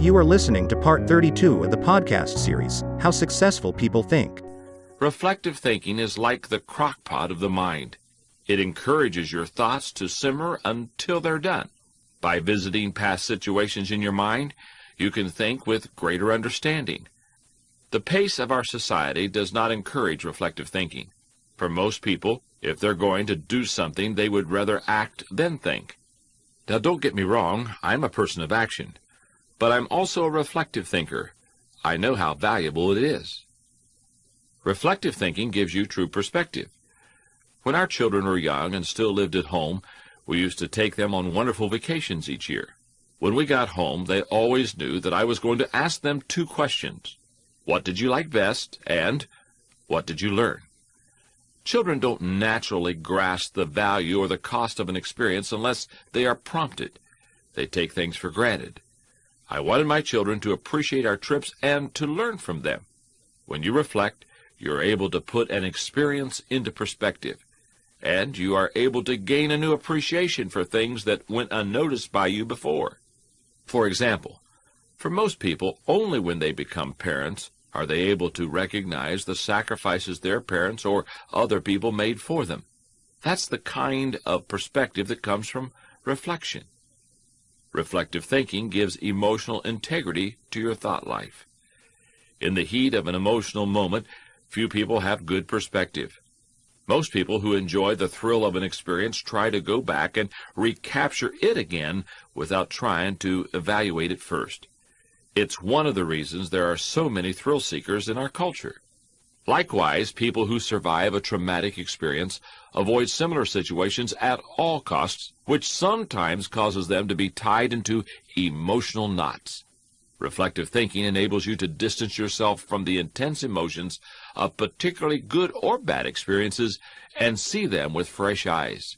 You are listening to part 32 of the podcast series, How Successful People Think. Reflective thinking is like the crock pot of the mind. It encourages your thoughts to simmer until they're done. By visiting past situations in your mind, you can think with greater understanding. The pace of our society does not encourage reflective thinking. For most people, if they're going to do something, they would rather act than think. Now, don't get me wrong, I'm a person of action, but I'm also a reflective thinker. I know how valuable it is. Reflective thinking gives you true perspective. When our children were young and still lived at home, we used to take them on wonderful vacations each year. When we got home, they always knew that I was going to ask them two questions. What did you like best? And what did you learn? Children don't naturally grasp the value or the cost of an experience unless they are prompted. They take things for granted. I wanted my children to appreciate our trips and to learn from them. When you reflect, you're able to put an experience into perspective, and you are able to gain a new appreciation for things that went unnoticed by you before. For example, for most people, only when they become parents are they able to recognize the sacrifices their parents or other people made for them. That's the kind of perspective that comes from reflection. Reflective thinking gives emotional integrity to your thought life. In the heat of an emotional moment, few people have good perspective. Most people who enjoy the thrill of an experience try to go back and recapture it again without trying to evaluate it first. It's one of the reasons there are so many thrill seekers in our culture. Likewise, people who survive a traumatic experience avoid similar situations at all costs, which sometimes causes them to be tied into emotional knots. Reflective thinking enables you to distance yourself from the intense emotions of particularly good or bad experiences and see them with fresh eyes.